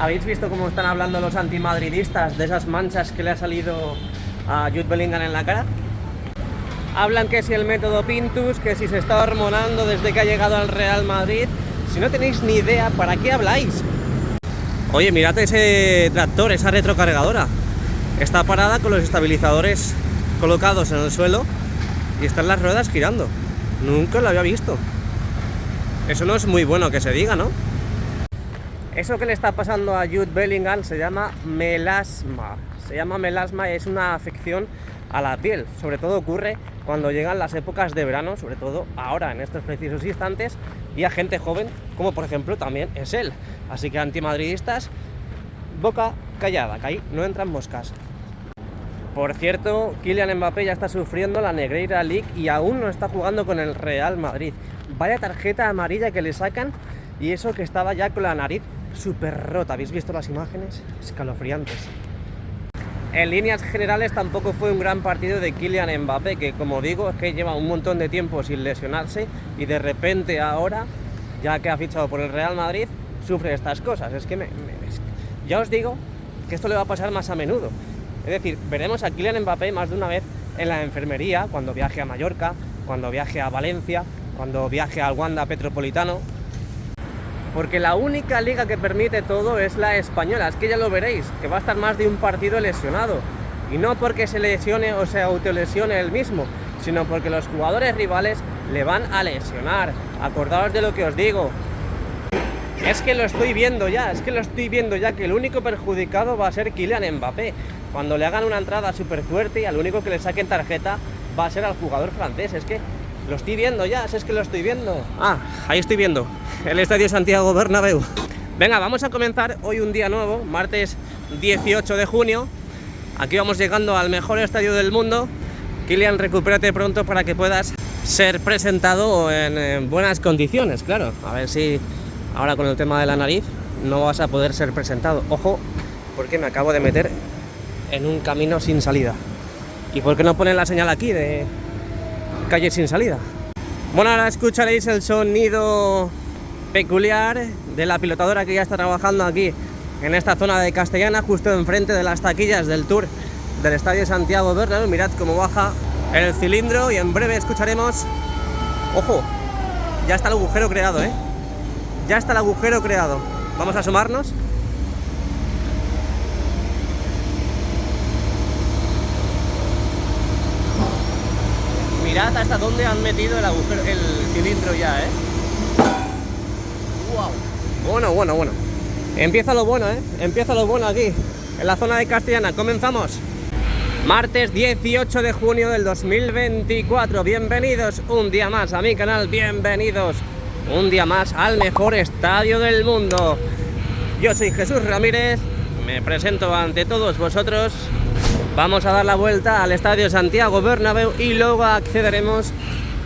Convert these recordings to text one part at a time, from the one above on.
¿Habéis visto cómo están hablando los antimadridistas de esas manchas que le ha salido a Jude Bellingham en la cara? Hablan que si el método Pintus, que si se está hormonando desde que ha llegado al Real Madrid. Si no tenéis ni idea, ¿para qué habláis? Oye, mirad ese tractor, esa retrocargadora. Está parada con los estabilizadores colocados en el suelo y están las ruedas girando. Nunca lo había visto. Eso no es muy bueno que se diga, ¿no? Eso que le está pasando a Jude Bellingham se llama melasma. Se llama melasma y es una afección a la piel. Sobre todo ocurre cuando llegan las épocas de verano, sobre todo ahora, en estos precisos instantes, y a gente joven, como por ejemplo también es él. Así que antimadridistas, boca callada, que ahí no entran moscas. Por cierto, Kylian Mbappé ya está sufriendo la Negreira League y aún no está jugando con el Real Madrid. Vaya tarjeta amarilla que le sacan, y eso que estaba ya con la nariz súper rota. ¿Habéis visto las imágenes? Escalofriantes. En líneas generales tampoco fue un gran partido de Kylian Mbappé, que como digo es que lleva un montón de tiempo sin lesionarse y de repente ahora, ya que ha fichado por el Real Madrid, sufre estas cosas. Es que ya os digo que esto le va a pasar más a menudo. Es decir, veremos a Kylian Mbappé más de una vez en la enfermería, cuando viaje a Mallorca, cuando viaje a Valencia, cuando viaje al Wanda Metropolitano. Porque la única liga que permite todo es la española. Es que ya lo veréis, que va a estar más de un partido lesionado. Y no porque se lesione o se autolesione él mismo, sino porque los jugadores rivales le van a lesionar. Acordaos de lo que os digo. Es que lo estoy viendo ya, que el único perjudicado va a ser Kylian Mbappé. Cuando le hagan una entrada súper fuerte y al único que le saquen tarjeta va a ser al jugador francés. Es que lo estoy viendo ya, es que lo estoy viendo. Ah, ahí estoy viendo el Estadio Santiago Bernabéu. Venga, vamos a comenzar hoy un día nuevo, martes 18 de junio. Aquí vamos llegando al mejor estadio del mundo. Kylian, recupérate pronto para que puedas ser presentado en buenas condiciones, claro. A ver si ahora con el tema de la nariz no vas a poder ser presentado. Ojo, porque me acabo de meter en un camino sin salida. ¿Y por qué no ponen la señal aquí de calle sin salida? Bueno, ahora escucharéis el sonido peculiar de la pilotadora que ya está trabajando aquí en esta zona de Castellana, justo enfrente de las taquillas del Tour del Estadio Santiago Bernabéu. Mirad cómo baja el cilindro y en breve escucharemos... ¡Ojo! Ya está el agujero creado, ¿eh? Ya está el agujero creado. Vamos a asomarnos. Mirad hasta dónde han metido el agujero, el cilindro ya, ¿eh? ¡Wow! Bueno. Empieza lo bueno, ¿eh? Empieza lo bueno aquí, en la zona de Castellana. Comenzamos. Martes 18 de junio del 2024. Bienvenidos un día más a mi canal. Bienvenidos un día más al mejor estadio del mundo. Yo soy Jesús Ramírez. Me presento ante todos vosotros. Vamos a dar la vuelta al Estadio Santiago Bernabéu y luego accederemos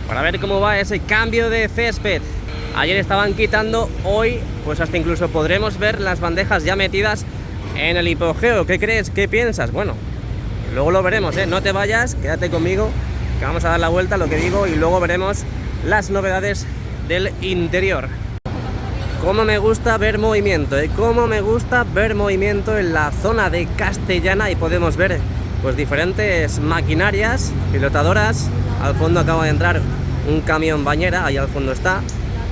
para ver cómo va ese cambio de césped. Ayer estaban quitando, hoy pues hasta incluso podremos ver las bandejas ya metidas en el hipogeo. ¿Qué crees? ¿Qué piensas? Bueno, luego lo veremos, ¿eh? No te vayas, quédate conmigo, que vamos a dar la vuelta a lo que digo y luego veremos las novedades del interior. Cómo me gusta ver movimiento, ¿eh? Cómo me gusta ver movimiento en la zona de Castellana y podemos ver pues diferentes maquinarias, pilotadoras. Al fondo acaba de entrar un camión bañera, ahí al fondo está.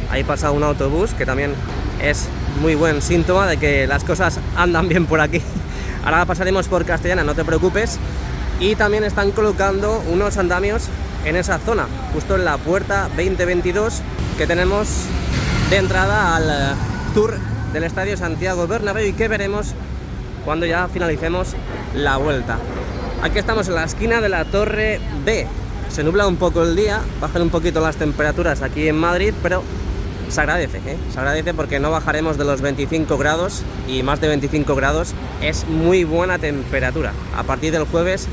Ahí pasa un autobús, que también es muy buen síntoma de que las cosas andan bien por aquí. Ahora pasaremos por Castellana, no te preocupes. Y también están colocando unos andamios en esa zona, justo en la puerta 2022 que tenemos de entrada al Tour del Estadio Santiago Bernabéu y que veremos cuando ya finalicemos la vuelta. Aquí estamos en la esquina de la Torre B. Se nubla un poco el día, bajan un poquito las temperaturas aquí en Madrid, pero se agradece, ¿eh? Se agradece porque no bajaremos de los 25 grados y más de 25 grados es muy buena temperatura. A partir del jueves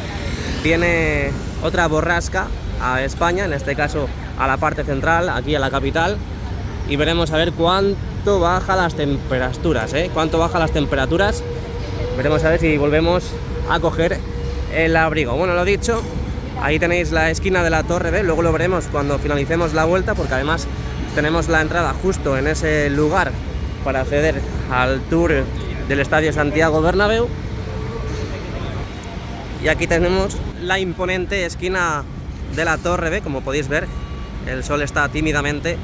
viene otra borrasca a España, en este caso a la parte central, aquí a la capital, y veremos a ver cuánto baja las temperaturas, ¿eh? Cuánto baja las temperaturas. Veremos a ver si volvemos a coger el abrigo. Bueno, lo dicho, ahí tenéis la esquina de la Torre B, luego lo veremos cuando finalicemos la vuelta, porque además tenemos la entrada justo en ese lugar para acceder al Tour del Estadio Santiago Bernabéu. Y aquí tenemos la imponente esquina de la Torre B, como podéis ver. El sol está tímidamente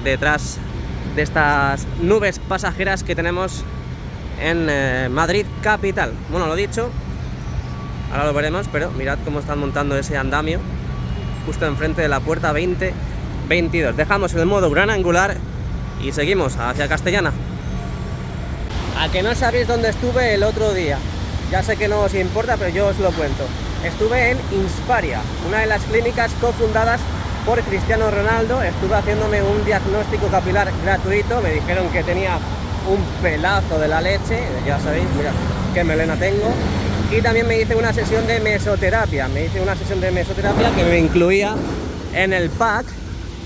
detrás de estas nubes pasajeras que tenemos en Madrid capital. Bueno, lo dicho, ahora lo veremos, pero mirad cómo están montando ese andamio justo enfrente de la puerta 2022. Dejamos el modo gran angular y seguimos hacia Castellana. ¿A que no sabéis dónde estuve el otro día? Ya sé que no os importa, pero yo os lo cuento. Estuve en Insparia, una de las clínicas cofundadas por Cristiano Ronaldo. Estuve haciéndome un diagnóstico capilar gratuito. Me dijeron que tenía un pelazo de la leche. Ya sabéis, mira qué melena tengo. Y también me hice una sesión de mesoterapia. Que me incluía en el pack.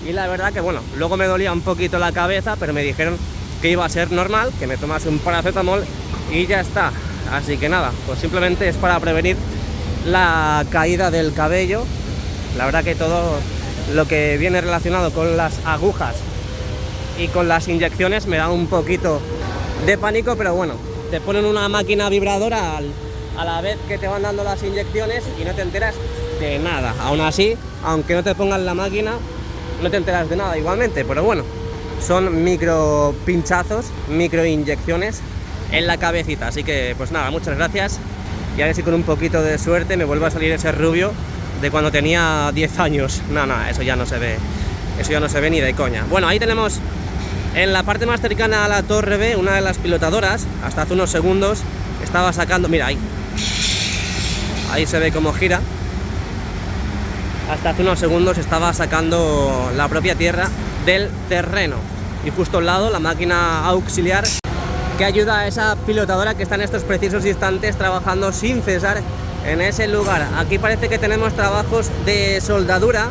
Y la verdad que bueno, luego me dolía un poquito la cabeza, pero me dijeron que iba a ser normal, que me tomase un paracetamol y ya está. Así que nada, pues simplemente es para prevenir la caída del cabello. La verdad que todo lo que viene relacionado con las agujas y con las inyecciones me da un poquito de pánico, pero bueno, te ponen una máquina vibradora a la vez que te van dando las inyecciones y no te enteras de nada. Aún así, aunque no te pongan la máquina, no te enteras de nada igualmente, pero bueno, son micro pinchazos, micro inyecciones en la cabecita. Así que pues nada, muchas gracias y a ver si con un poquito de suerte me vuelve a salir ese rubio de cuando tenía 10 años. No, eso ya no se ve, eso ya no se ve ni de coña. Bueno, ahí tenemos en la parte más cercana a la Torre B una de las pilotadoras. Hasta hace unos segundos estaba sacando, mira ahí se ve cómo gira. Hasta hace unos segundos estaba sacando la propia tierra del terreno y justo al lado la máquina auxiliar que ayuda a esa pilotadora que está en estos precisos instantes trabajando sin cesar en ese lugar. Aquí parece que tenemos trabajos de soldadura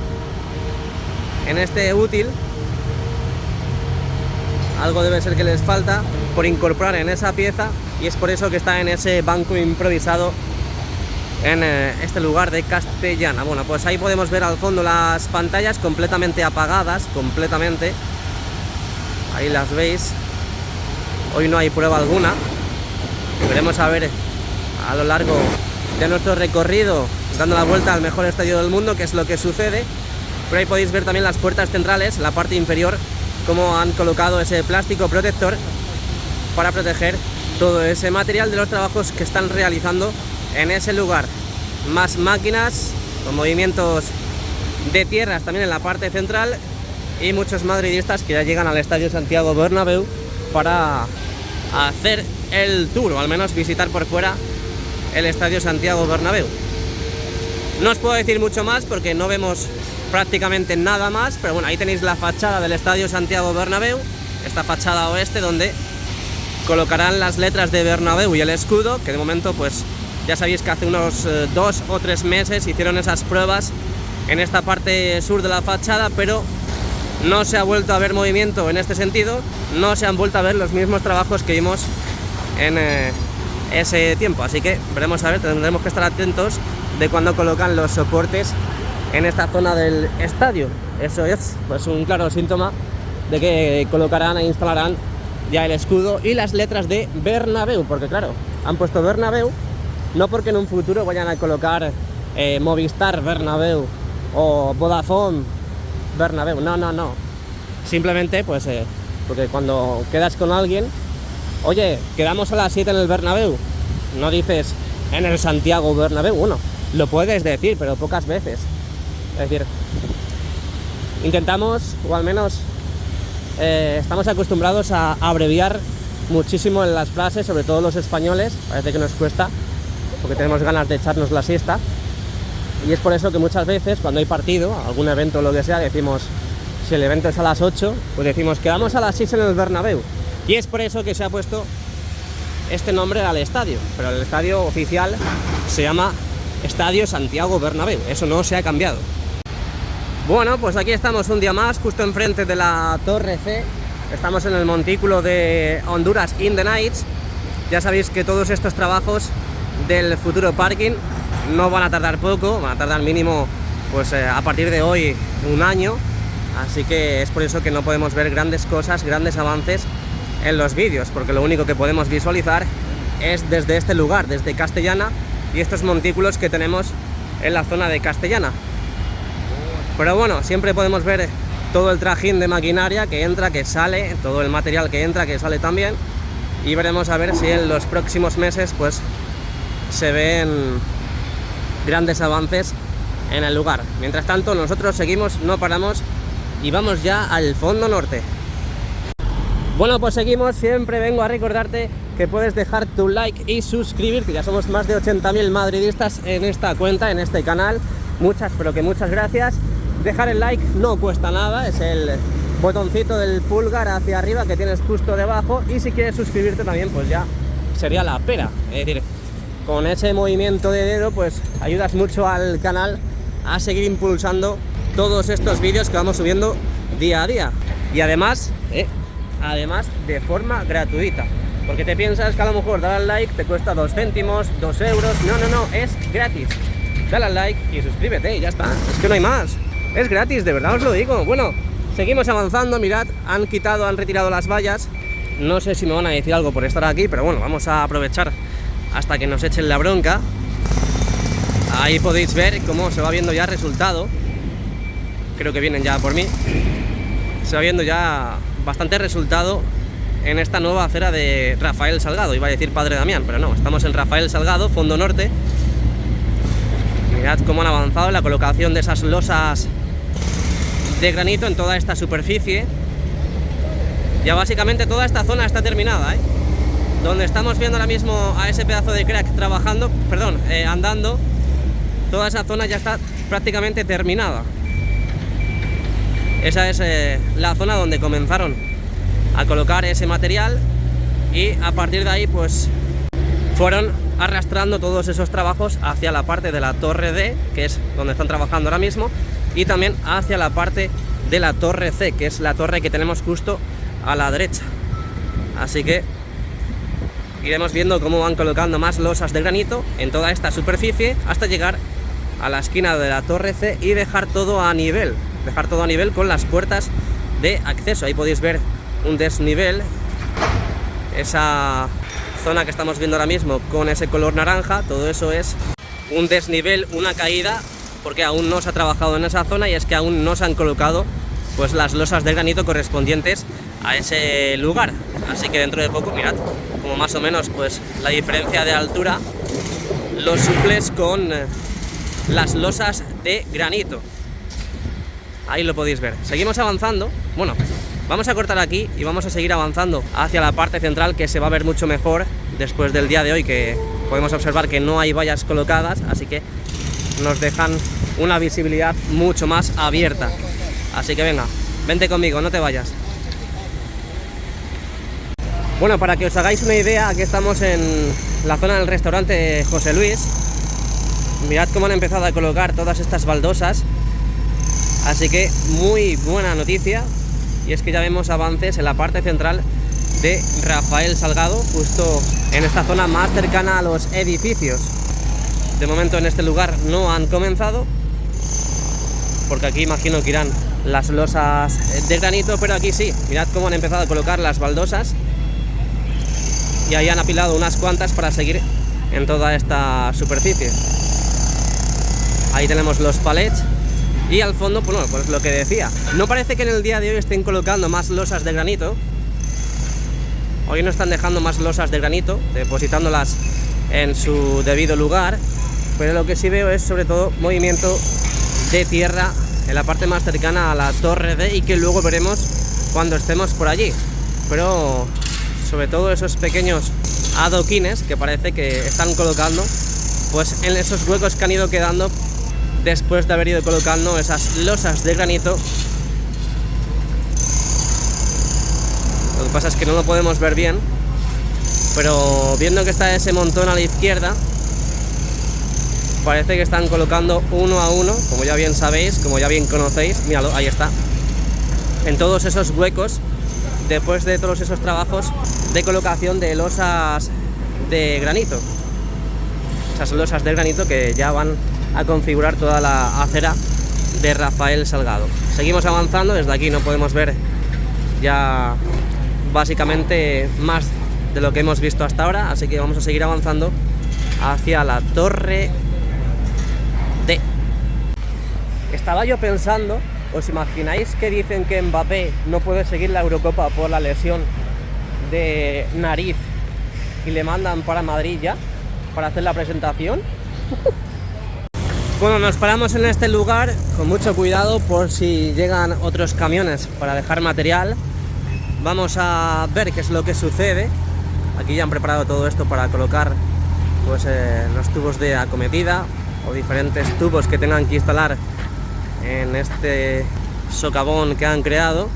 en este útil. Algo debe ser que les falta por incorporar en esa pieza y es por eso que está en ese banco improvisado en este lugar de Castellana. Bueno, pues ahí podemos ver al fondo las pantallas completamente apagadas, completamente. Ahí las veis. Hoy no hay prueba alguna. Veremos a ver a lo largo de nuestro recorrido, dando la vuelta al mejor estadio del mundo, qué es lo que sucede. Pero ahí podéis ver también las puertas centrales, la parte inferior, cómo han colocado ese plástico protector para proteger todo ese material de los trabajos que están realizando en ese lugar. Más máquinas con movimientos de tierras también en la parte central y muchos madridistas que ya llegan al Estadio Santiago Bernabéu para hacer el tour o al menos visitar por fuera el Estadio Santiago Bernabéu. No os puedo decir mucho más porque no vemos prácticamente nada más, pero bueno, ahí tenéis la fachada del Estadio Santiago Bernabéu, esta fachada oeste donde colocarán las letras de Bernabéu y el escudo, que de momento pues ya sabéis que hace unos 2 o 3 meses hicieron esas pruebas en esta parte sur de la fachada, pero no se ha vuelto a ver movimiento en este sentido, no se han vuelto a ver los mismos trabajos que vimos en ese tiempo, así que veremos a ver, tendremos que estar atentos de cuando colocan los soportes en esta zona del estadio. Eso es pues un claro síntoma de que colocarán e instalarán ya el escudo y las letras de Bernabéu, porque claro, han puesto Bernabéu no porque en un futuro vayan a colocar Movistar Bernabéu o Vodafone Bernabéu, no, simplemente pues porque cuando quedas con alguien, oye, quedamos a las 7 en el Bernabéu, no dices en el Santiago Bernabéu. Bueno, lo puedes decir, pero pocas veces. Es decir, intentamos, o al menos estamos acostumbrados a abreviar muchísimo en las frases, sobre todo los españoles. Parece que nos cuesta, porque tenemos ganas de echarnos la siesta. Y es por eso que muchas veces, cuando hay partido, algún evento o lo que sea, decimos, si el evento es a las 8, pues decimos, quedamos a las 6 en el Bernabéu. Y es por eso que se ha puesto este nombre al estadio. Pero el estadio oficial se llama Estadio Santiago Bernabéu, eso no se ha cambiado. Bueno, pues aquí estamos un día más, justo enfrente de la Torre C. Estamos en el montículo de Honduras in the Nights. Ya sabéis que todos estos trabajos del futuro parking no van a tardar poco, van a tardar mínimo pues a partir de hoy 1 año. Así que es por eso que no podemos ver grandes cosas, grandes avances en los vídeos, porque lo único que podemos visualizar es desde este lugar, desde Castellana, y estos montículos que tenemos en la zona de Castellana. Pero bueno, siempre podemos ver todo el trajín de maquinaria que entra, que sale, todo el material que entra, que sale también, y veremos a ver si en los próximos meses pues se ven grandes avances en el lugar. Mientras tanto, nosotros seguimos, no paramos y vamos ya al fondo norte. Bueno, pues seguimos. Siempre vengo a recordarte que puedes dejar tu like y suscribirte. Ya somos más de 80.000 madridistas en esta cuenta, en este canal. Muchas, pero que muchas gracias. Dejar el like no cuesta nada, es el botoncito del pulgar hacia arriba que tienes justo debajo, y si quieres suscribirte también, pues ya sería la pera. Es decir, con ese movimiento de dedo pues ayudas mucho al canal a seguir impulsando todos estos vídeos que vamos subiendo día a día, y además de forma gratuita, porque te piensas que a lo mejor dar al like te cuesta 2 céntimos, 2 euros. No, es gratis. Dale al like y suscríbete y ya está, es que no hay más, es gratis, de verdad os lo digo. Bueno, seguimos avanzando. Mirad, han retirado las vallas. No sé si me van a decir algo por estar aquí, pero bueno, vamos a aprovechar hasta que nos echen la bronca. Ahí podéis ver cómo se va viendo ya resultado. Creo que vienen ya por mí. Se va viendo ya bastante resultado en esta nueva acera de Rafael Salgado. Iba a decir Padre Damián, pero no, estamos en Rafael Salgado, fondo norte. Mirad cómo han avanzado en la colocación de esas losas de granito en toda esta superficie. Ya básicamente toda esta zona está terminada, ¿eh? Donde estamos viendo ahora mismo a ese pedazo de crack trabajando, andando, toda esa zona ya está prácticamente terminada. Esa es la zona donde comenzaron a colocar ese material, y a partir de ahí pues fueron arrastrando todos esos trabajos hacia la parte de la torre D, que es donde están trabajando ahora mismo, y también hacia la parte de la torre C, que es la torre que tenemos justo a la derecha. Así que iremos viendo cómo van colocando más losas de granito en toda esta superficie hasta llegar a la esquina de la torre C y dejar todo a nivel con las puertas de acceso. Ahí podéis ver un desnivel, esa zona que estamos viendo ahora mismo con ese color naranja, todo eso es un desnivel, una caída, porque aún no se ha trabajado en esa zona, y es que aún no se han colocado pues las losas de granito correspondientes a ese lugar. Así que dentro de poco, mirad, como más o menos pues la diferencia de altura lo suples con las losas de granito. Ahí lo podéis ver. Seguimos avanzando. Bueno, vamos a cortar aquí y vamos a seguir avanzando hacia la parte central, que se va a ver mucho mejor después del día de hoy, que podemos observar que no hay vallas colocadas, así que nos dejan una visibilidad mucho más abierta. Así que venga, vente conmigo, no te vayas. Bueno, para que os hagáis una idea, aquí estamos en la zona del restaurante José Luis. Mirad cómo han empezado a colocar todas estas baldosas. Así que muy buena noticia, y es que ya vemos avances en la parte central de Rafael Salgado, justo en esta zona más cercana a los edificios. De momento en este lugar no han comenzado, porque aquí imagino que irán las losas de granito, pero aquí sí. Mirad cómo han empezado a colocar las baldosas, y ahí han apilado unas cuantas para seguir en toda esta superficie. Ahí tenemos los palets. Y al fondo, bueno, pues lo que decía, no parece que en el día de hoy estén colocando más losas de granito. Hoy no están dejando más losas de granito, depositándolas en su debido lugar, pero lo que sí veo es sobre todo movimiento de tierra en la parte más cercana a la torre D, y que luego veremos cuando estemos por allí. Pero sobre todo esos pequeños adoquines que parece que están colocando pues en esos huecos que han ido quedando después de haber ido colocando esas losas de granito. Lo que pasa es que no lo podemos ver bien, pero viendo que está ese montón a la izquierda, parece que están colocando uno a uno, como ya bien sabéis, como ya bien conocéis. Míralo, ahí está, en todos esos huecos, después de todos esos trabajos de colocación de losas de granito. Esas losas de granito que ya van a configurar toda la acera de Rafael Salgado. Seguimos avanzando, desde aquí no podemos ver ya básicamente más de lo que hemos visto hasta ahora, así que vamos a seguir avanzando hacia la Torre D. Estaba yo pensando, ¿os imagináis que dicen que Mbappé no puede seguir la Eurocopa por la lesión de nariz y le mandan para Madrid ya para hacer la presentación? Bueno, nos paramos en este lugar con mucho cuidado por si llegan otros camiones para dejar material. Vamos a ver qué es lo que sucede. Aquí ya han preparado todo esto para colocar pues, los tubos de acometida o diferentes tubos que tengan que instalar en este socavón que han creado.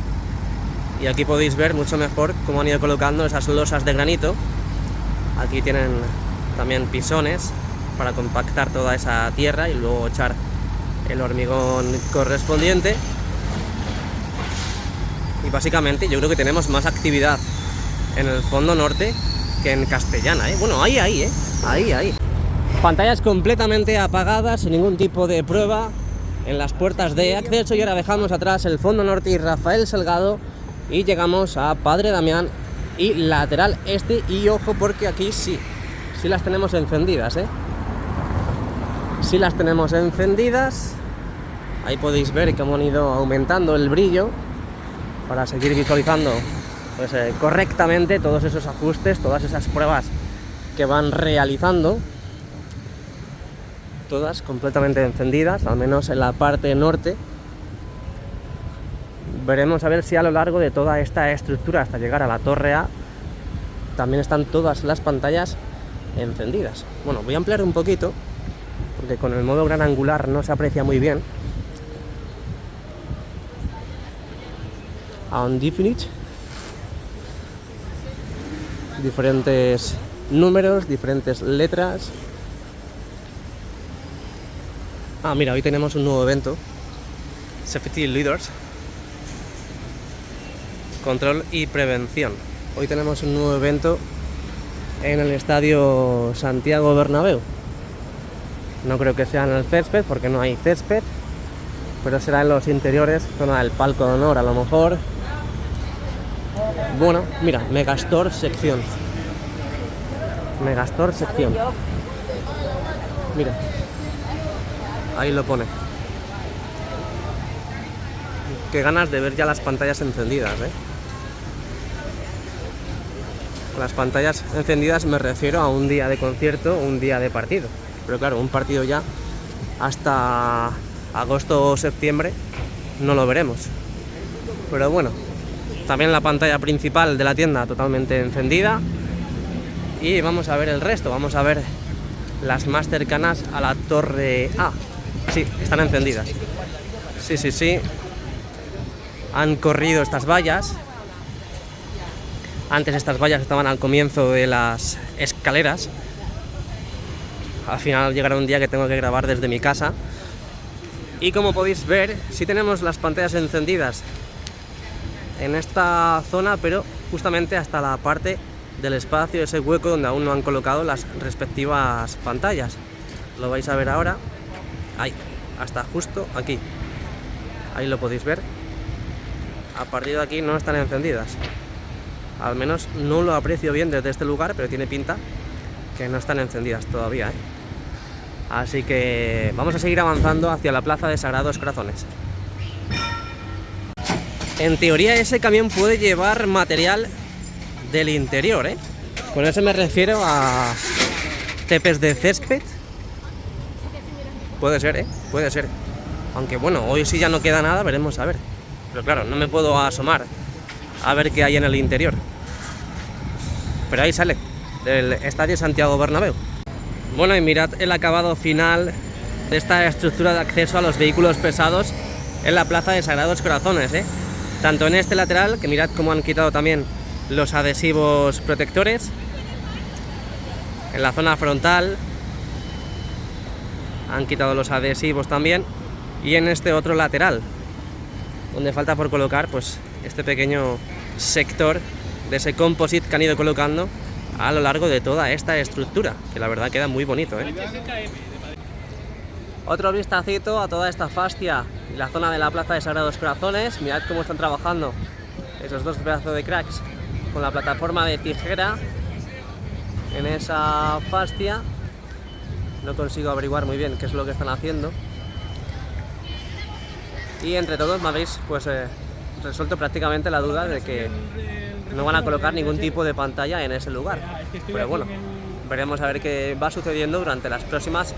Y aquí podéis ver mucho mejor cómo han ido colocando esas losas de granito. Aquí tienen también pisones para compactar toda esa tierra y luego echar el hormigón correspondiente. Y básicamente yo creo que tenemos más actividad en el fondo norte que en Castellana, ¿eh? Bueno, ahí. Pantallas completamente apagadas, sin ningún tipo de prueba en las puertas de acceso. Y ahora dejamos atrás el fondo norte y Rafael Salgado y llegamos a Padre Damián y lateral este. Y ojo, porque aquí sí las tenemos encendidas, ¿eh? Sí las tenemos encendidas. Ahí podéis ver cómo han ido aumentando el brillo para seguir visualizando pues, correctamente todos esos ajustes, todas esas pruebas que van realizando. Todas completamente encendidas, al menos en la parte norte. Veremos a ver si a lo largo de toda esta estructura hasta llegar a la Torre A también están todas las pantallas encendidas. Bueno, voy a ampliar un poquito porque con el modo gran angular no se aprecia muy bien. On Definite, diferentes números, diferentes letras. Mira, hoy tenemos un nuevo evento, Safety Leaders, control y prevención. Hoy tenemos un nuevo evento en el estadio Santiago Bernabéu. No creo que sea en el césped porque no hay césped, pero será en los interiores, zona del palco de honor a lo mejor. Bueno, mira, Megastore sección. Megastore sección. Mira, ahí lo pone. Qué ganas de ver ya las pantallas encendidas, ¿eh? Las pantallas encendidas me refiero a un día de concierto, un día de partido. Pero claro, un partido ya hasta agosto o septiembre no lo veremos. Pero bueno, también la pantalla principal de la tienda totalmente encendida. Y vamos a ver el resto, vamos a ver las más cercanas a la Torre A. Sí, están encendidas. Sí. Han corrido estas vallas. Antes estas vallas estaban al comienzo de las escaleras. Al final llegará un día que tengo que grabar desde mi casa. Y como podéis ver, sí tenemos las pantallas encendidas en esta zona, pero justamente hasta la parte del espacio, ese hueco donde aún no han colocado las respectivas pantallas. Lo vais a ver ahora. Ahí, hasta justo aquí. Ahí lo podéis ver. A partir de aquí no están encendidas. Al menos no lo aprecio bien desde este lugar, pero tiene pinta que no están encendidas todavía, ¿eh? Así que vamos a seguir avanzando hacia la Plaza de Sagrados Corazones. En teoría ese camión puede llevar material del interior, ¿eh? Con eso me refiero a tepes de césped. Puede ser, ¿eh? Puede ser. Aunque bueno, hoy sí ya no queda nada, veremos a ver. Pero claro, no me puedo asomar a ver qué hay en el interior. Pero ahí sale, del estadio Santiago Bernabéu. Bueno, y mirad el acabado final de esta estructura de acceso a los vehículos pesados en la Plaza de Sagrados Corazones, ¿eh? Tanto en este lateral, que mirad cómo han quitado también los adhesivos protectores. En la zona frontal han quitado los adhesivos también. Y en este otro lateral, donde falta por colocar pues este pequeño sector de ese composite que han ido colocando a lo largo de toda esta estructura, que la verdad queda muy bonito, ¿eh? Otro vistacito a toda esta fascia y la zona de la Plaza de Sagrados Corazones. Mirad cómo están trabajando esos dos pedazos de cracks con la plataforma de tijera en esa fascia. No consigo averiguar muy bien qué es lo que están haciendo. Y entre todos me habéis pues resuelto prácticamente la duda de que no van a colocar ningún tipo de pantalla en ese lugar. Pero bueno, veremos a ver qué va sucediendo durante las próximas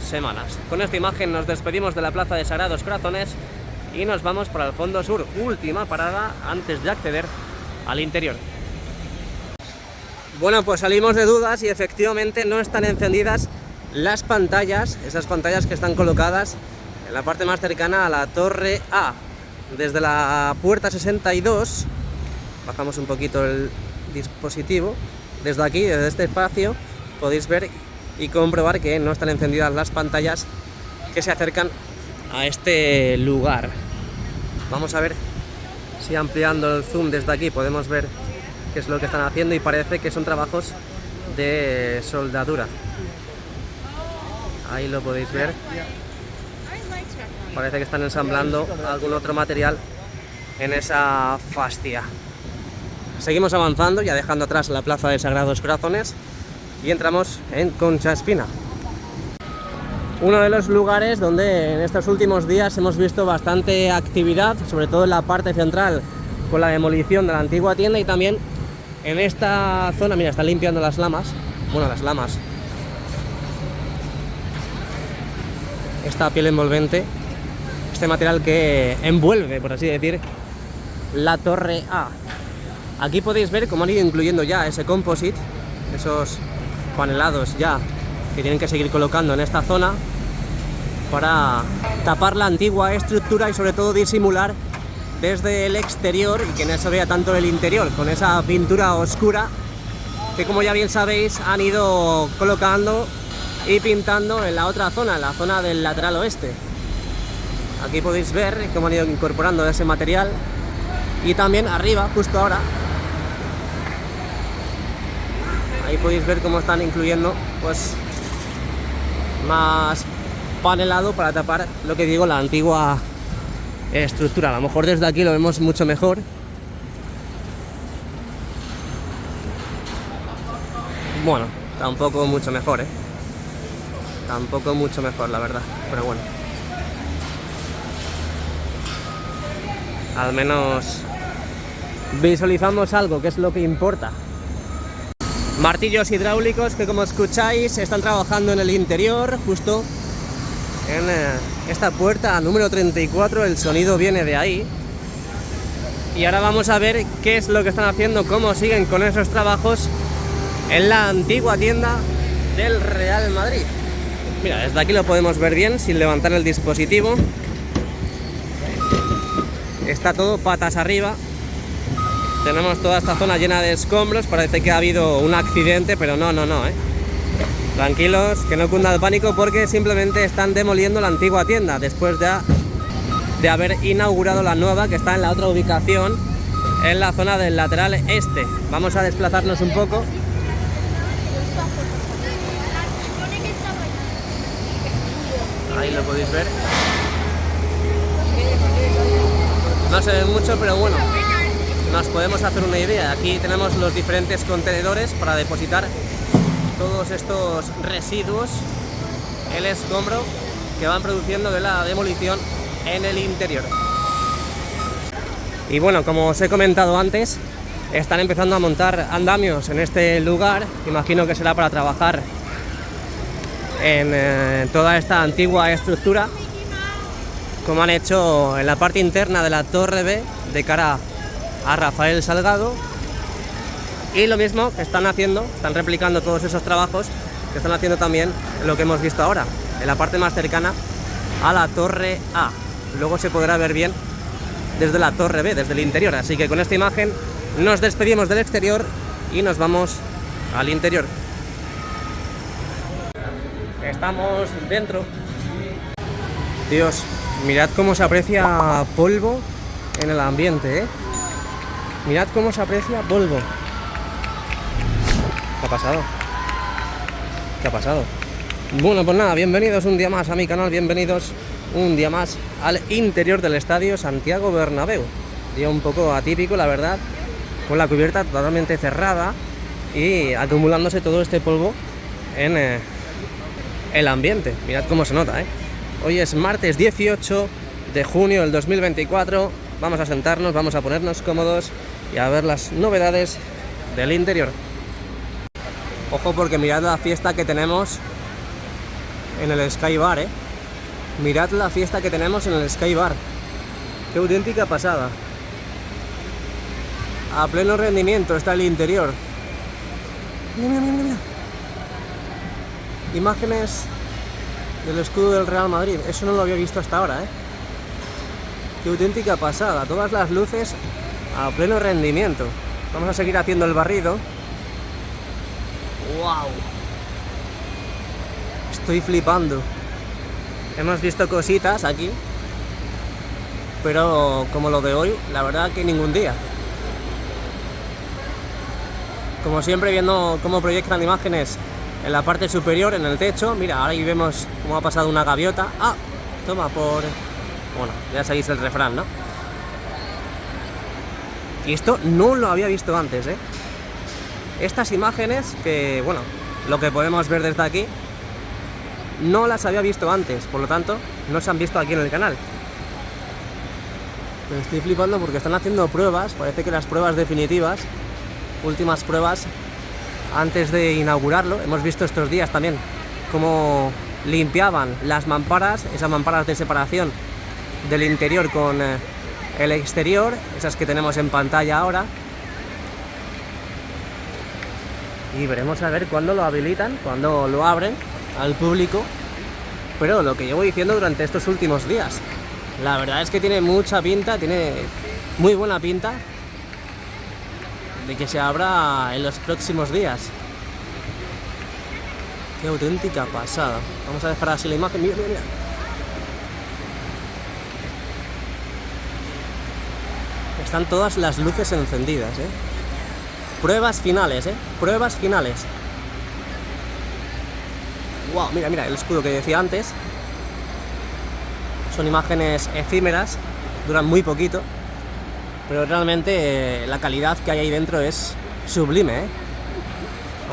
semanas. Con esta imagen nos despedimos de la Plaza de Sagrados Corazones y nos vamos para el fondo sur, última parada antes de acceder al interior. Bueno, pues salimos de dudas y efectivamente no están encendidas las pantallas, esas pantallas que están colocadas en la parte más cercana a la Torre A. Desde la puerta 62, bajamos un poquito el dispositivo, desde aquí, desde este espacio, podéis ver y comprobar que no están encendidas las pantallas que se acercan a este lugar. Vamos a ver si ampliando el zoom desde aquí podemos ver qué es lo que están haciendo y parece que son trabajos de soldadura. Ahí lo podéis ver. Parece que están ensamblando algún otro material en esa fascia. Seguimos avanzando, ya dejando atrás la Plaza de Sagrados Corazones, y entramos en Concha Espina. Uno de los lugares donde en estos últimos días hemos visto bastante actividad, sobre todo en la parte central, con la demolición de la antigua tienda, y también en esta zona, mira, están limpiando las lamas, bueno, las lamas, esta piel envolvente, este material que envuelve, por así decir, la Torre A. Aquí podéis ver cómo han ido incluyendo ya ese composite, esos panelados ya que tienen que seguir colocando en esta zona para tapar la antigua estructura y sobre todo disimular desde el exterior y que no se vea tanto el interior, con esa pintura oscura que, como ya bien sabéis, han ido colocando y pintando en la otra zona, en la zona del lateral oeste. Aquí podéis ver cómo han ido incorporando ese material, y también arriba, justo ahora, ahí podéis ver cómo están incluyendo pues más panelado para tapar lo que digo, la antigua estructura. A lo mejor desde aquí lo vemos mucho mejor. Bueno, tampoco mucho mejor, tampoco mucho mejor, la verdad, pero bueno, al menos visualizamos algo, que es lo que importa. Martillos hidráulicos que, como escucháis, están trabajando en el interior, justo en esta puerta número 34, el sonido viene de ahí. Y ahora vamos a ver qué es lo que están haciendo, cómo siguen con esos trabajos en la antigua tienda del Real Madrid. Mira, desde aquí lo podemos ver bien, sin levantar el dispositivo. Está todo patas arriba. Tenemos toda esta zona llena de escombros, parece que ha habido un accidente, pero no, Tranquilos, que no cunda el pánico, porque simplemente están demoliendo la antigua tienda después de haber inaugurado la nueva, que está en la otra ubicación, en la zona del lateral este. Vamos a desplazarnos un poco. Ahí lo podéis ver. No se ve mucho, pero bueno, nos podemos hacer una idea. Aquí tenemos los diferentes contenedores para depositar todos estos residuos, el escombro que van produciendo de la demolición en el interior. Y bueno, como os he comentado antes, están empezando a montar andamios en este lugar. Imagino que será para trabajar en toda esta antigua estructura, como han hecho en la parte interna de la Torre B de cara a Rafael Salgado. Y lo mismo que están haciendo, están replicando todos esos trabajos que están haciendo también lo que hemos visto ahora, en la parte más cercana a la Torre A. Luego se podrá ver bien desde la Torre B, desde el interior. Así que con esta imagen nos despedimos del exterior y nos vamos al interior. Estamos dentro. Dios, mirad cómo se aprecia polvo en el ambiente, Mirad cómo se aprecia polvo. ¿Qué ha pasado? ¿Qué ha pasado? Bueno, pues nada, bienvenidos un día más a mi canal, bienvenidos un día más al interior del estadio Santiago Bernabéu. Día un poco atípico, la verdad, con la cubierta totalmente cerrada y acumulándose todo este polvo en el ambiente. Mirad cómo se nota, ¿eh? Hoy es martes 18 de junio del 2024. Vamos a sentarnos, vamos a ponernos cómodos y a ver las novedades del interior. Ojo, porque mirad la fiesta que tenemos en el Sky Bar, ¿eh? Mirad la fiesta que tenemos en el Sky Bar. Qué auténtica pasada. A pleno rendimiento está el interior. Mira, mira, mira, mira. Imágenes del escudo del Real Madrid. Eso no lo había visto hasta ahora, ¿eh? Qué auténtica pasada. Todas las luces a pleno rendimiento. Vamos a seguir haciendo el barrido. ¡Wow! Estoy flipando. Hemos visto cositas aquí, pero como lo de hoy, la verdad que ningún día. Como siempre, viendo cómo proyectan imágenes en la parte superior, en el techo. Mira, ahora ahí vemos cómo ha pasado una gaviota. ¡Ah! Toma por... Bueno, ya sabéis el refrán, ¿no? Y esto no lo había visto antes, ¿eh? Estas imágenes que, bueno, lo que podemos ver desde aquí, no las había visto antes, por lo tanto, no se han visto aquí en el canal. Me estoy flipando porque están haciendo pruebas, parece que las pruebas definitivas, últimas pruebas antes de inaugurarlo. Hemos visto estos días también cómo limpiaban las mamparas, esas mamparas de separación del interior con el exterior, esas que tenemos en pantalla ahora. Y veremos a ver cuándo lo habilitan, cuándo lo abren al público. Pero lo que llevo diciendo durante estos últimos días, la verdad es que tiene mucha pinta, tiene muy buena pinta de que se abra en los próximos días. Qué auténtica pasada. Vamos a dejar así la imagen. Mira, mira, mira. Están todas las luces encendidas, ¿eh? Pruebas finales, ¿eh? Pruebas finales. Wow, mira, mira, el escudo que decía antes. Son imágenes efímeras, duran muy poquito, pero realmente la calidad que hay ahí dentro es sublime, ¿eh?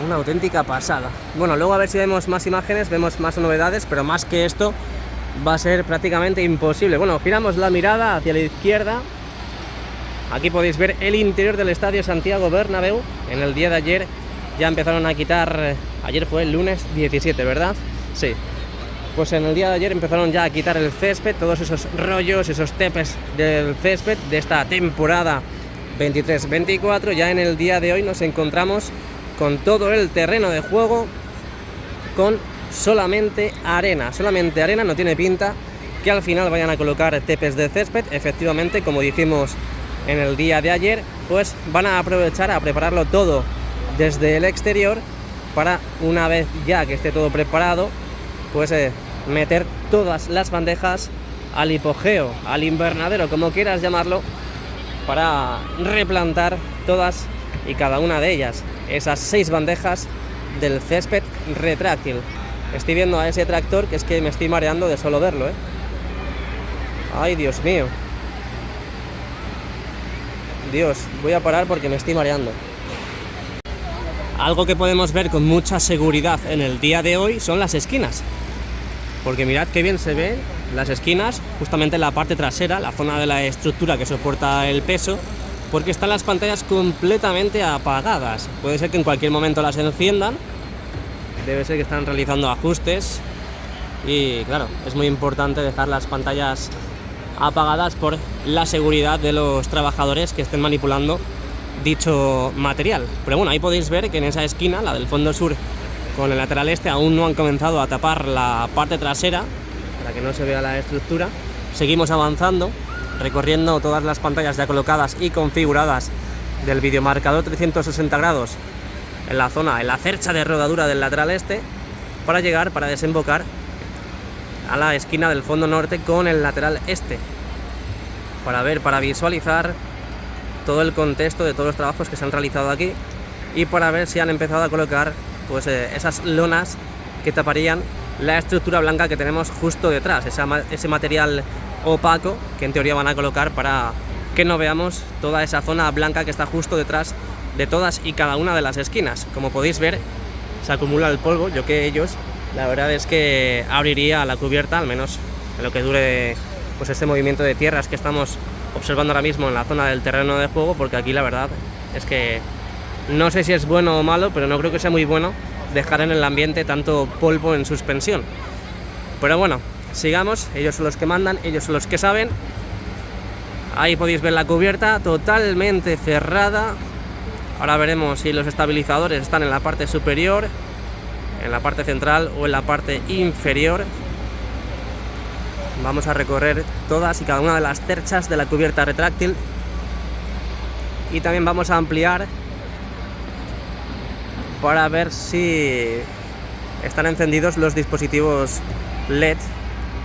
Una auténtica pasada. Bueno, luego a ver si vemos más imágenes, vemos más novedades, pero más que esto va a ser prácticamente imposible. Bueno, giramos la mirada hacia la izquierda. Aquí podéis ver el interior del Estadio Santiago Bernabéu. En el día de ayer ya empezaron a quitar, ayer fue el lunes 17, ¿verdad? Sí. Pues en el día de ayer empezaron ya a quitar el césped, todos esos rollos, esos tepes del césped de esta temporada 23-24. Ya en el día de hoy nos encontramos con todo el terreno de juego con solamente arena. Solamente arena, no tiene pinta que al final vayan a colocar tepes de césped. Efectivamente, como dijimos en el día de ayer, pues van a aprovechar a prepararlo todo desde el exterior para, una vez ya que esté todo preparado, pues meter todas las bandejas al hipogeo, al invernadero, como quieras llamarlo, para replantar todas y cada una de ellas, esas 6 bandejas del césped retráctil. Estoy viendo a ese tractor que es que me estoy mareando de solo verlo, ¿eh? Ay, Dios mío. Dios, voy a parar porque me estoy mareando. Algo que podemos ver con mucha seguridad en el día de hoy son las esquinas. Porque mirad qué bien se ven las esquinas, justamente en la parte trasera, la zona de la estructura que soporta el peso, porque están las pantallas completamente apagadas. Puede ser que en cualquier momento las enciendan, debe ser que están realizando ajustes y claro, es muy importante dejar las pantallas apagadas por la seguridad de los trabajadores que estén manipulando dicho material. Pero bueno, ahí podéis ver que en esa esquina, la del fondo sur con el lateral este, aún no han comenzado a tapar la parte trasera para que no se vea la estructura. Seguimos avanzando, recorriendo todas las pantallas ya colocadas y configuradas del videomarcador 360 grados en la zona, en la cercha de rodadura del lateral este, para llegar, para desembocar a la esquina del fondo norte con el lateral este, para ver, para visualizar todo el contexto de todos los trabajos que se han realizado aquí y para ver si han empezado a colocar pues esas lonas que taparían la estructura blanca que tenemos justo detrás, ese material opaco que en teoría van a colocar para que no veamos toda esa zona blanca que está justo detrás de todas y cada una de las esquinas. Como podéis ver, se acumula el polvo. Yo que ellos, la verdad es que abriría la cubierta, al menos en lo que dure pues este movimiento de tierras que estamos observando ahora mismo en la zona del terreno de juego, porque aquí la verdad es que no sé si es bueno o malo, pero no creo que sea muy bueno dejar en el ambiente tanto polvo en suspensión. Pero bueno, sigamos, ellos son los que mandan, ellos son los que saben. Ahí podéis ver la cubierta totalmente cerrada. Ahora veremos si los estabilizadores están en la parte superior, en la parte central o en la parte inferior. Vamos a recorrer todas y cada una de las terchas de la cubierta retráctil. Y también vamos a ampliar para ver si están encendidos los dispositivos LED.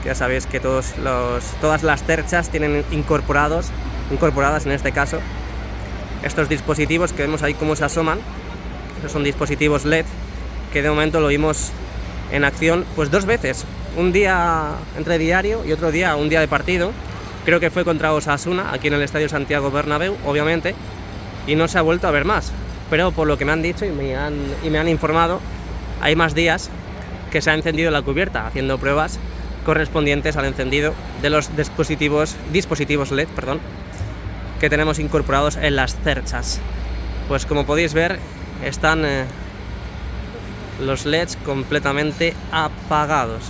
Ya sabéis que todas las terchas tienen incorporadas en este caso estos dispositivos que vemos ahí cómo se asoman. Estos son dispositivos LED que de momento lo vimos en acción pues 2 veces, un día entre diario y otro día un día de partido. Creo que fue contra Osasuna aquí en el Estadio Santiago Bernabéu, obviamente, y no se ha vuelto a ver más. Pero por lo que me han dicho y me han informado, hay más días que se ha encendido la cubierta, haciendo pruebas correspondientes al encendido de los dispositivos LED, que tenemos incorporados en las cerchas. Pues como podéis ver, están los LEDs completamente apagados.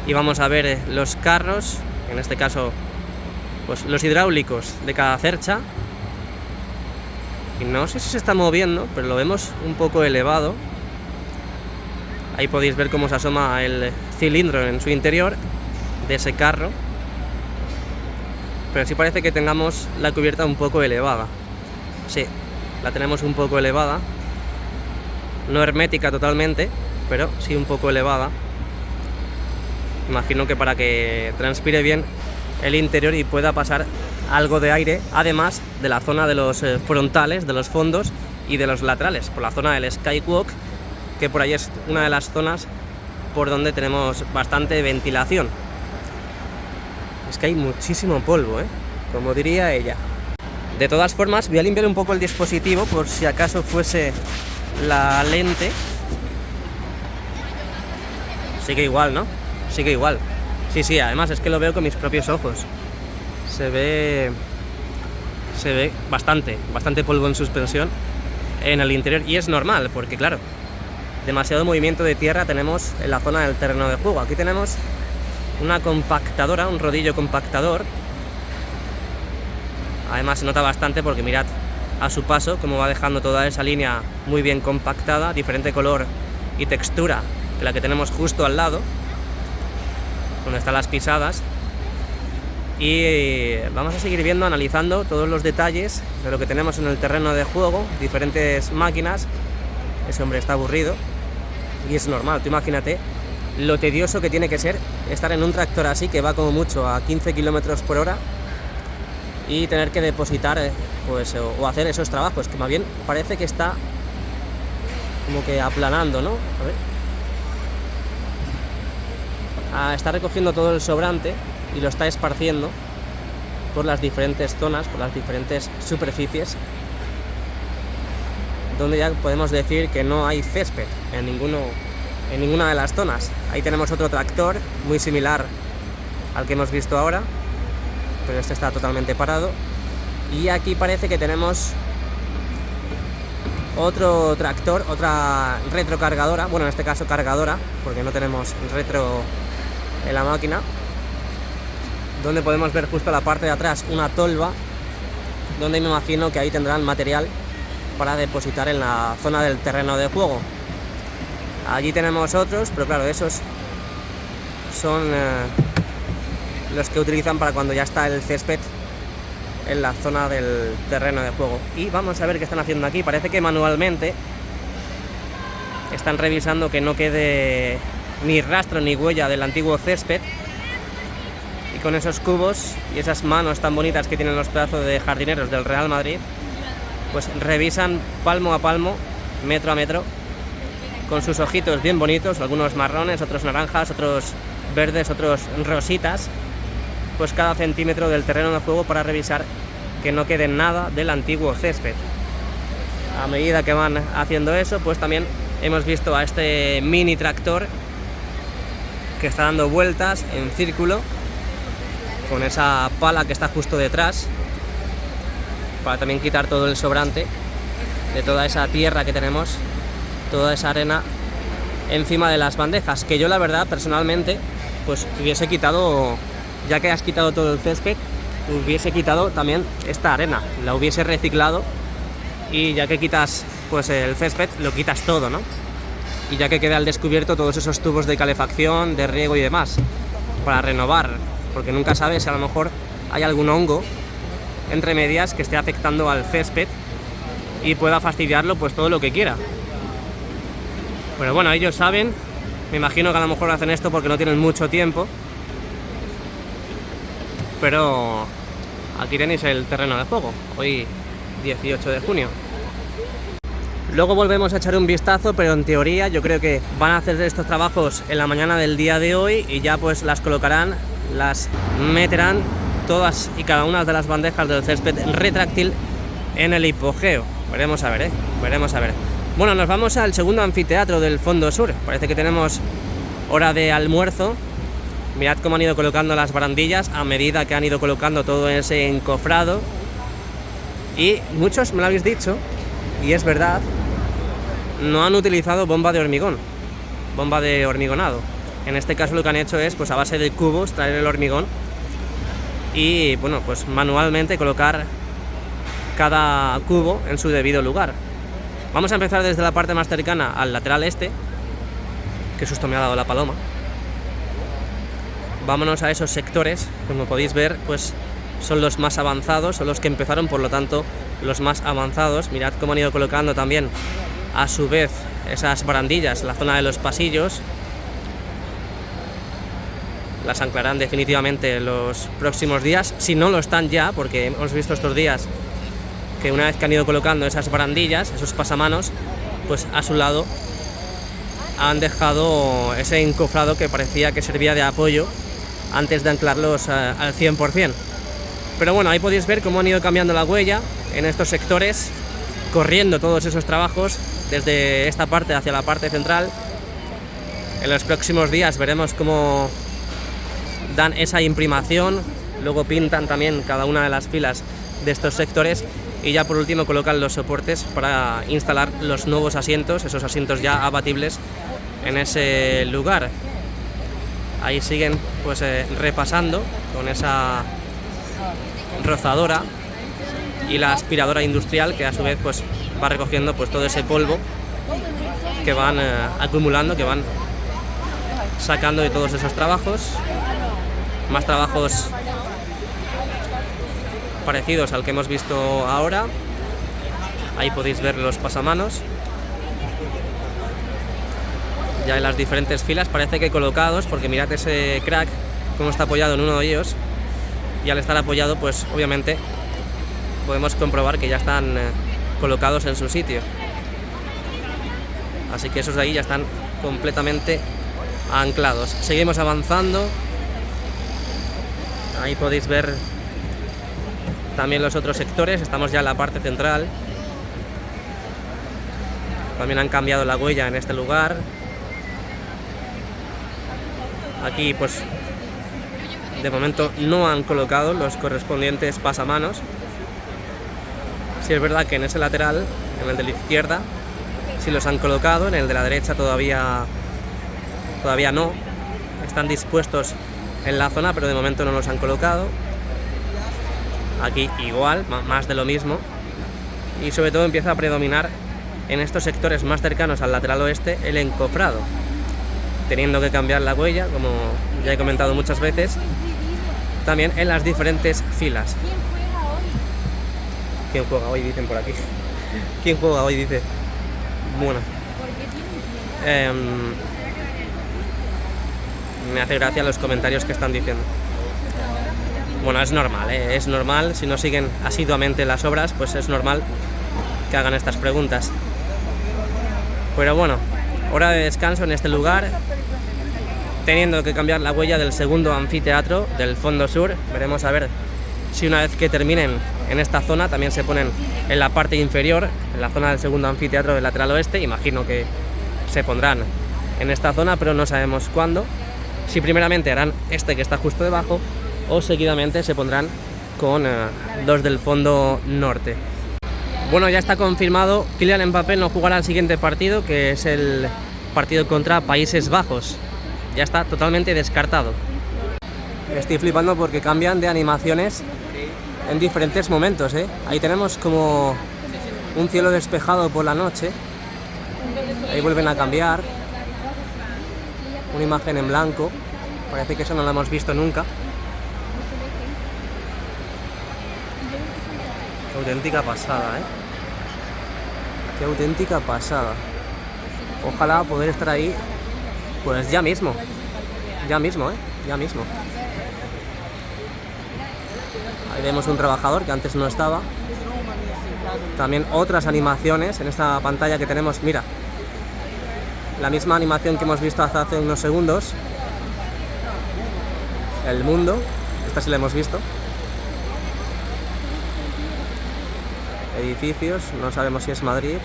Y vamos a ver los carros, en este caso pues los hidráulicos de cada cercha. Y no sé si se está moviendo, pero lo vemos un poco elevado. Ahí podéis ver cómo se asoma el cilindro en su interior de ese carro. Pero sí parece que tengamos la cubierta un poco elevada. Sí, la tenemos un poco elevada. No hermética totalmente, pero sí un poco elevada. Imagino que para que transpire bien el interior y pueda pasar algo de aire, además de la zona de los frontales, de los fondos y de los laterales, por la zona del Skywalk, que por ahí es una de las zonas por donde tenemos bastante ventilación. Es que hay muchísimo polvo, como diría ella. De todas formas, voy a limpiar un poco el dispositivo por si acaso fuese la lente. Sigue igual, ¿no? Sigue igual. Sí, además es que lo veo con mis propios ojos. Se ve bastante polvo en suspensión en el interior, y es normal porque claro, demasiado movimiento de tierra tenemos en la zona del terreno de juego. Aquí tenemos una compactadora, un rodillo compactador. Además se nota bastante porque mirad a su paso cómo va dejando toda esa línea muy bien compactada, diferente color y textura que la que tenemos justo al lado, donde están las pisadas. Y vamos a seguir viendo, analizando todos los detalles de lo que tenemos en el terreno de juego, diferentes máquinas. Ese hombre está aburrido y es normal. Tú imagínate lo tedioso que tiene que ser estar en un tractor así, que va como mucho a 15 km por hora, y tener que depositar pues, o hacer esos trabajos, que más bien parece que está como que aplanando, ¿no? A ver. Está recogiendo todo el sobrante y lo está esparciendo por las diferentes zonas, por las diferentes superficies, donde ya podemos decir que no hay césped en ninguna de las zonas. Ahí tenemos otro tractor muy similar al que hemos visto ahora, pero este está totalmente parado. Y aquí parece que tenemos otro tractor, otra retrocargadora, bueno, en este caso cargadora, porque no tenemos retro en la máquina, donde podemos ver justo la parte de atrás una tolva, donde me imagino que ahí tendrán material para depositar en la zona del terreno de juego. Allí tenemos otros, pero claro, esos son los que utilizan para cuando ya está el césped en la zona del terreno de juego. Y vamos a ver qué están haciendo aquí. Parece que manualmente están revisando que no quede ni rastro ni huella del antiguo césped, y con esos cubos y esas manos tan bonitas que tienen los pedazos de jardineros del Real Madrid, pues revisan palmo a palmo, metro a metro, con sus ojitos bien bonitos, algunos marrones, otros naranjas, otros verdes, otros rositas, pues cada centímetro del terreno de juego para revisar que no quede nada del antiguo césped. A medida que van haciendo eso, pues también hemos visto a este mini tractor que está dando vueltas en círculo con esa pala que está justo detrás, para también quitar todo el sobrante de toda esa tierra que tenemos, toda esa arena encima de las bandejas, que yo la verdad personalmente pues hubiese quitado, ya que has quitado todo el césped, hubiese quitado también esta arena, la hubiese reciclado, y ya que quitas pues el césped, lo quitas todo, ¿no? Y ya que queda al descubierto todos esos tubos de calefacción, de riego y demás, para renovar, porque nunca sabes si a lo mejor hay algún hongo entre medias que esté afectando al césped y pueda fastidiarlo pues todo lo que quiera. Pero bueno, ellos saben, me imagino que a lo mejor hacen esto porque no tienen mucho tiempo, pero aquí tenéis el terreno de juego, hoy 18 de junio. Luego volvemos a echar un vistazo, pero en teoría yo creo que van a hacer estos trabajos en la mañana del día de hoy y ya pues las colocarán, las meterán todas y cada una de las bandejas del césped retráctil en el hipogeo. Veremos a ver, veremos a ver. Bueno, nos vamos al segundo anfiteatro del fondo sur. Parece que tenemos hora de almuerzo. Mirad cómo han ido colocando las barandillas a medida que han ido colocando todo ese encofrado. Y muchos me lo habéis dicho, y es verdad, no han utilizado bomba de hormigón, bomba de hormigonado. En este caso lo que han hecho es, pues a base de cubos, traer el hormigón y, bueno, pues manualmente colocar cada cubo en su debido lugar. Vamos a empezar desde la parte más cercana al lateral este. Qué susto me ha dado la paloma. Vámonos a esos sectores, como podéis ver, pues son los más avanzados, son los que empezaron, por lo tanto, los más avanzados. Mirad cómo han ido colocando también, a su vez, esas barandillas en la zona de los pasillos. Las anclarán definitivamente los próximos días, si no lo están ya, porque hemos visto estos días que una vez que han ido colocando esas barandillas, esos pasamanos, pues a su lado han dejado ese encofrado que parecía que servía de apoyo antes de anclarlos al 100%. Pero bueno, ahí podéis ver cómo han ido cambiando la huella en estos sectores, corriendo todos esos trabajos desde esta parte hacia la parte central. En los próximos días veremos cómo dan esa imprimación, luego pintan también cada una de las filas de estos sectores y ya por último colocan los soportes para instalar los nuevos asientos, esos asientos ya abatibles en ese lugar. Ahí siguen pues repasando con esa rozadora y la aspiradora industrial, que a su vez pues va recogiendo pues todo ese polvo que van acumulando, que van sacando de todos esos trabajos. Más trabajos parecidos al que hemos visto ahora. Ahí podéis ver los pasamanos ya en las diferentes filas, parece que colocados, porque mirad ese crack cómo está apoyado en uno de ellos, y al estar apoyado pues obviamente podemos comprobar que ya están colocados en su sitio. Así que esos de ahí ya están completamente anclados. Seguimos avanzando. Ahí podéis ver también los otros sectores, estamos ya en la parte central. También han cambiado la huella en este lugar. Aquí pues de momento no han colocado los correspondientes pasamanos. Sí es verdad que en ese lateral, en el de la izquierda, sí los han colocado, en el de la derecha todavía no. Están dispuestos en la zona, pero de momento no los han colocado. Aquí igual, más de lo mismo. Y sobre todo empieza a predominar en estos sectores más cercanos al lateral oeste el encofrado, teniendo que cambiar la huella, como ya he comentado muchas veces, también en las diferentes filas. ¿Quién juega hoy? Dicen por aquí. ¿Quién juega hoy? Dice. Bueno. Me hace gracia los comentarios que están diciendo. Bueno, es normal, es normal. Si no siguen asiduamente las obras, pues es normal que hagan estas preguntas. Pero bueno, hora de descanso en este lugar. teniendo que cambiar la huella del segundo anfiteatro del fondo sur. Veremos a ver si una vez que terminen en esta zona también se ponen en la parte inferior, en la zona del segundo anfiteatro del lateral oeste. Imagino que se pondrán en esta zona, pero no sabemos cuándo. Si primeramente harán este que está justo debajo o seguidamente se pondrán con los del fondo norte. Bueno, ya está confirmado, Kylian Mbappé no jugará el siguiente partido, que es el partido contra Países Bajos. Ya está totalmente descartado. Estoy flipando porque cambian de animaciones en diferentes momentos, ¿eh? Ahí tenemos como un cielo despejado por la noche. Ahí vuelven a cambiar. Una imagen en blanco. Parece que eso no lo hemos visto nunca. Qué auténtica pasada, ¿eh? Qué auténtica pasada. Ojalá poder estar ahí, pues ya mismo. Ya mismo, ¿eh? Ya mismo. Ahí vemos un trabajador que antes no estaba. También otras animaciones en esta pantalla que tenemos. Mira, la misma animación que hemos visto hace unos segundos. El mundo. Esta sí la hemos visto. Edificios. No sabemos si es Madrid.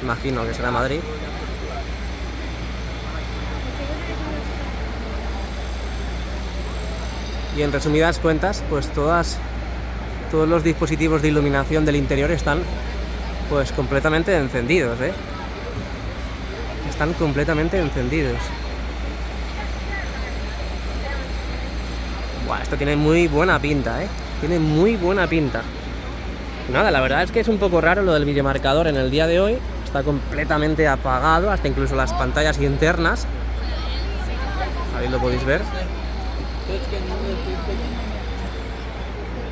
Imagino que será Madrid. Y en resumidas cuentas, pues todos los dispositivos de iluminación del interior están pues completamente encendidos, ¿eh? Están completamente encendidos. Buah, esto tiene muy buena pinta, ¿eh? Tiene muy buena pinta. Nada, la verdad es que es un poco raro lo del videomarcador en el día de hoy. Está completamente apagado, hasta incluso las pantallas internas. Ahí lo podéis ver.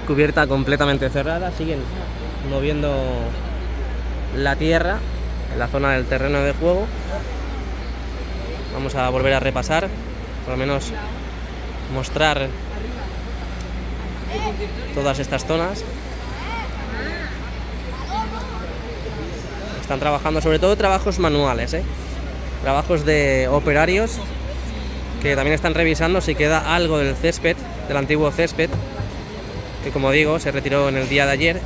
Cubierta completamente cerrada, siguen moviendo la tierra en la zona del terreno de juego. Vamos a volver a repasar, por lo menos mostrar todas estas zonas. Están trabajando sobre todo trabajos manuales, trabajos de operarios que también están revisando si queda algo del césped, del antiguo césped, que como digo se retiró en el día de ayer.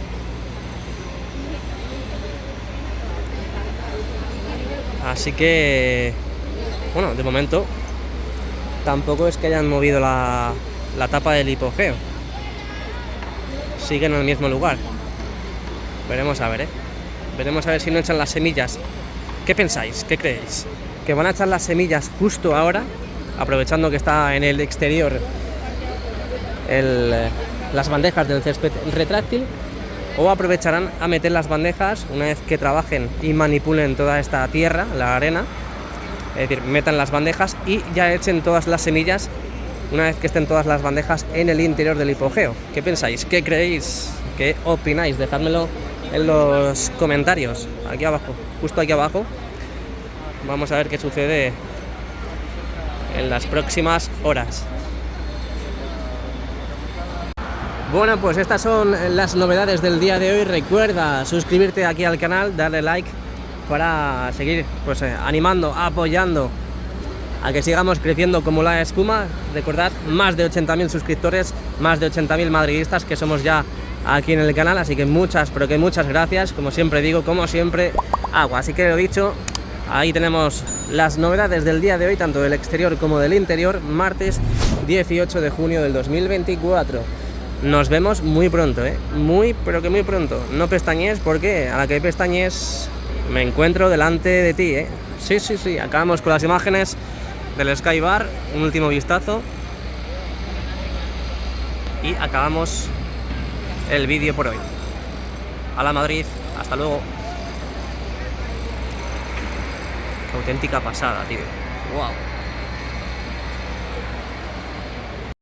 Así que, bueno, de momento tampoco es que hayan movido la tapa del hipogeo. Siguen en el mismo lugar. Veremos a ver, Veremos a ver si no echan las semillas. ¿Qué pensáis? ¿Qué creéis? ¿Que van a echar las semillas justo ahora, aprovechando que está en el exterior las bandejas del césped retráctil? ¿O aprovecharán a meter las bandejas una vez que trabajen y manipulen toda esta tierra, la arena? Es decir, metan las bandejas y ya echen todas las semillas una vez que estén todas las bandejas en el interior del hipogeo. ¿Qué pensáis? ¿Qué creéis? ¿Qué opináis? Dejádmelo en los comentarios, aquí abajo, justo aquí abajo. Vamos a ver qué sucede en las próximas horas. Bueno, pues estas son las novedades del día de hoy. Recuerda suscribirte aquí al canal, darle like para seguir pues animando, apoyando a que sigamos creciendo como la espuma. Recordad, más de 80.000 suscriptores, más de 80.000 madridistas que somos ya aquí en el canal, así que muchas, pero que muchas gracias. Como siempre digo, como siempre hago. Así que lo dicho, ahí tenemos las novedades del día de hoy, tanto del exterior como del interior, martes 18 de junio del 2024. Nos vemos muy pronto, muy, pero que muy pronto. No pestañees, porque a la que pestañees me encuentro delante de ti, Sí, acabamos con las imágenes del Sky Bar, un último vistazo y acabamos el vídeo por hoy. ¡Hala Madrid! ¡Hasta luego! ¡Qué auténtica pasada, tío! ¡Wow!